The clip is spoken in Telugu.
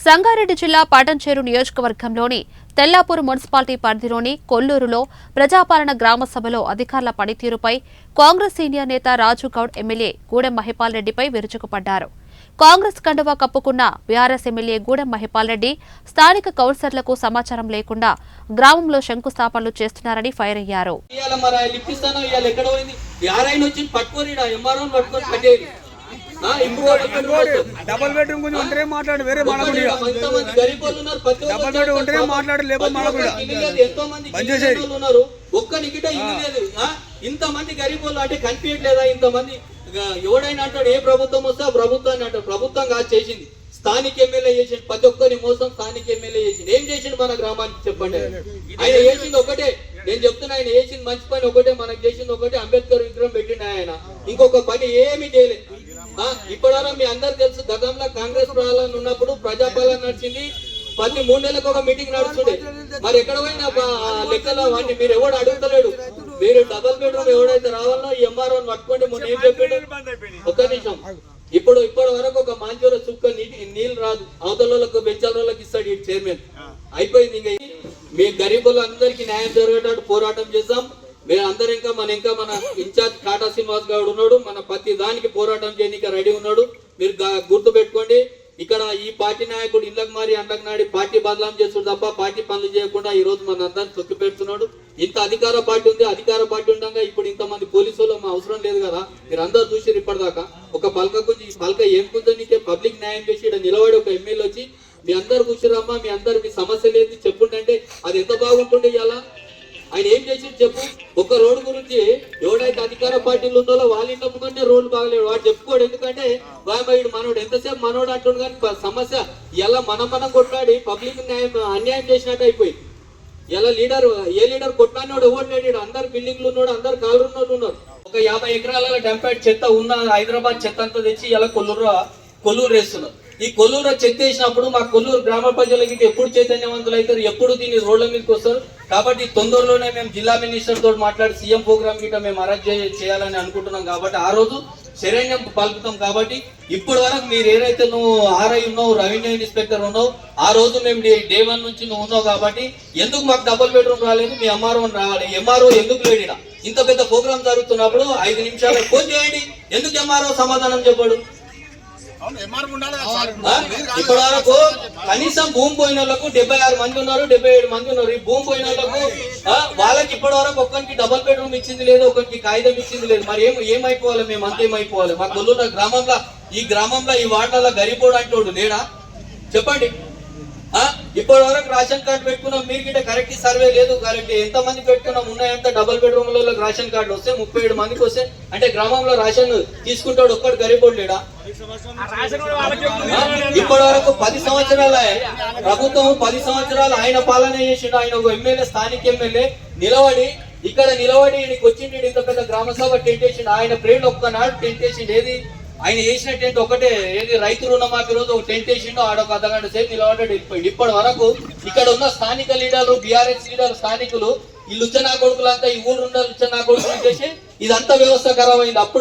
సంగారెడ్డి జిల్లా పాటంచేరు నియోజకవర్గంలోని తెల్లాపూర్ మున్సిపాలిటీ పరిధిలోని కొల్లూరులో ప్రజాపాలన గ్రామ సభలో అధికారుల పనితీరుపై కాంగ్రెస్ సీనియర్ నేత రాజు గౌడ్ ఎమ్మెల్యే గూడెం మహిపాల్ రెడ్డిపై విరుచుకుపడ్డారు. కాంగ్రెస్ కండువా కప్పుకున్న బీఆర్ఎస్ ఎమ్మెల్యే గూడెం మహిపాల్ రెడ్డి స్థానిక కౌన్సిలర్లకు సమాచారం లేకుండా గ్రామంలో శంకుస్థాపనలు చేస్తున్నారని ఫైర్ అయ్యారు. డబల్ బెడ్రూమ్ గురించి ఉంటే మాట్లాడు, వేరే మాట్లాడు. డబల్ బెడ్రూమ్ ఉంటే మాట్లాడు, లేకపోతే మాట్లాడు. ఒక్క నికిట ఇల్లు లేదు. ఇంతమంది గరీబోళ్ళు అంటే కనిపించట్లేదా? ఇంతమంది ఎవడైనా అంటాడు ఏ ప్రభుత్వం వస్తే ఆ ప్రభుత్వాన్ని అంటాడు. ప్రభుత్వం కాదు చేసింది, స్థానిక ఎమ్మెల్యే చేసిండు. ప్రతి ఒక్కరి మోసం స్థానిక ఎమ్మెల్యే చేసిండు. ఏం చేసిండు మన గ్రామానికి చెప్పండి? ఆయన చేసింది ఒకటే, నేను చెప్తున్నా, ఆయన చేసింది మంచి పని ఒకటే, మనకు చేసింది ఒకటే. అంబేద్కర్ విగ్రహం పెట్టిండు ఆయన, ఇంకొక పని ఏమీ చేయలేదు. ఇప్పటివరకు మీ అందరు తెలుసు, గతంలో కాంగ్రెస్ పాలన ఉన్నప్పుడు ప్రజాపాలన నడిచింది. ప్రతి 3 నెలలకు ఒక మీటింగ్ నడుస్తుండే. మరి ఎక్కడ పోయినా లెక్కలో వాడిని మీరు ఎవడు అడుగుతలేడు. మీరు డబల్ బెడ్రూమ్ ఎవడైతే రావాలో ఎంఆర్ఓ పట్టుకోండి. మొన్న ఏం చెప్పాడు? ఒక్క నిమిషం. ఇప్పటి వరకు ఒక మాంచూర చుక్క నీళ్ళు రాదు. అవతలకు బెంచాలకు ఇస్తాడు ఈ చైర్మన్. అయిపోయింది. ఇంకా మీ గరీబులు అందరికీ న్యాయం జరిగేటట్టు పోరాటం చేద్దాం. మీరు అందరు ఇంకా మన ఇన్ఛార్జ్ కాటా శ్రీనివాస్ గౌడ్ ఉన్నాడు. మన ప్రతి దానికి పోరాటం చేయడానికి రెడీ ఉన్నాడు. మీరు గుర్తు పెట్టుకోండి. ఇక్కడ ఈ పార్టీ నాయకుడు ఇళ్ళకి మారి అండ్లకు నాడి పార్టీ బదలాం చేస్తుడు తప్ప పార్టీ పనులు చేయకుండా ఈ రోజు మన అందరిని తొక్కి పెడుతున్నాడు. ఇంత అధికార పార్టీ ఉంది. అధికార పార్టీ ఉండగా ఇప్పుడు ఇంతమంది పోలీసులు అవసరం లేదు కదా. మీరు అందరూ చూసారు ఇప్పటిదాకా. ఒక పలక గురించి ఈ పలక ఏం కుందనికే పబ్లిక్ న్యాయం చేసి ఇక్కడ నిలబడి ఒక ఎమ్మెల్యే వచ్చి మీ అందరు కూర్చురమ్మా, మీ అందరు మీ సమస్య లేదు చెప్పుంటే అది ఎంత బాగుంటుండే. ఇలా ఆయన ఏం చేసి చెప్పు. ఒక రోడ్డు గురించి ఎవడైతే అధికార పార్టీలు ఉన్నో వాళ్ళ ఇంట్లో కంటే రోడ్డు బాగలేడు వాడు చెప్పుకోడు. ఎందుకంటే వాడు మనోడు ఎంతసేపు మనోడు అంటుండు. కానీ సమస్య ఎలా మనం కొట్లాడి పబ్లిక్ అన్యాయం చేసినట్టు అయిపోయింది. ఎలా ఏ లీడర్ కొట్లాడినోడు ఎవరు లేడు. అందరు బిల్డింగ్లు ఉన్నాడు, అందరు కాళ్ళు ఉన్నోళ్ళు ఉన్నారు. ఒక 50 ఎకరాల డంపేట్ చెత్త ఉన్న హైదరాబాద్ చెత్త అంతా తెచ్చి ఇలా కొల్లూరు వేస్తున్నారు. ఈ కొల్లూరు చెత్త వేసినప్పుడు మా కొల్లూరు గ్రామ ప్రజలకి ఎప్పుడు చైతన్యవంతులు అవుతారు, ఎప్పుడు దీన్ని రోడ్ల మీదకి వస్తారు. కాబట్టి తొందరలోనే మేము జిల్లా మినిస్టర్ తోటి మాట్లాడి సీఎం ప్రోగ్రామ్ గిట్ట మేము అరేంజ్ చేయాలని అనుకుంటున్నాం. కాబట్టి ఆ రోజు శరణ్యం పలుకుతాం. కాబట్టి ఇప్పటి వరకు మీరు ఏదైతే నువ్వు ఆర్ఐ ఉన్నావు, రెవెన్యూ ఇన్స్పెక్టర్ ఉన్నావు, ఆ రోజు మేము డే 1 నుంచి నువ్వు ఉన్నావు. కాబట్టి ఎందుకు మాకు డబుల్ బెడ్రూమ్ రాలేదు? మీ ఎంఆర్ఓ రావాలి. ఎంఆర్ఓ ఎందుకు లేడు? ఇంత పెద్ద ప్రోగ్రామ్ జరుగుతున్నప్పుడు 5 నిమిషాలు ఫోన్ చేయండి. ఎందుకు ఎంఆర్ఓ సమాధానం చెప్పాడు? ఇప్పటి వరకు కనీసం భూమి పోయిన వాళ్ళకు 76 మంది ఉన్నారు, 77 మంది ఉన్నారు. ఈ భూమి పోయిన వాళ్ళకు వాళ్ళకి ఇప్పటి వరకు ఒక్కరికి డబుల్ బెడ్రూమ్ ఇచ్చింది లేదు, ఒకరికి కాగితం ఇచ్చింది లేదు. మరి ఏమైపోవాలి? మేము అంతేమైపోవాలి? మా కొల్లూరు గ్రామంలో ఈ వార్డులలో గరీబోడు అంటోడు లేడా? చెప్పండి. ఇప్పటి వరకు రేషన్ కార్డు పెట్టుకున్నాం. మీరు గిట్ట కరెక్ట్ సర్వే లేదు. కరెక్ట్ ఎంతమంది పెట్టుకున్నాం? ఉన్నాయంత డబుల్ బెడ్రూమ్లలో రేషన్ కార్డు వస్తే 37 మందికి వస్తే అంటే గ్రామంలో రేషన్ తీసుకుంటాడు ఒక్కడు గరీబోడు లేడా? ఇప్పటి వరకు 10 సంవత్సరాలు ప్రభుత్వం 10 సంవత్సరాలు ఆయన పాలన చేసిండు. ఆయన ఒక ఎమ్మెల్యే, స్థానిక ఎమ్మెల్యే ఇక్కడ నిలబడి వచ్చిండు. ఇంత పెద్ద గ్రామ సభ టెంట్ వేసిండు. ఆయన ప్రేడ్ ఒక్కనాడు టెంట్ వేసిండు. ఏది ఆయన వేసిన టెంట్ ఒకటే, ఏది రైతు రుణమాఫీ రోజు ఒక టెంట్ వేసిండు. ఆడొక అర్ధగంట సేపు నిలబడ్డాడు, వెళ్ళిపోయింది. ఇప్పటి వరకు ఇక్కడ ఉన్న స్థానిక లీడర్లు, బీఆర్ఎస్ లీడర్ స్థానికులు ఈ లుచ్చనా కొడుకులంతా ఈ ఊరు ఉన్న లుచ్చనా కొడుకులు చేసి ఇదంతా వ్యవస్థ ఖరాబ్ అయింది. అప్పుడు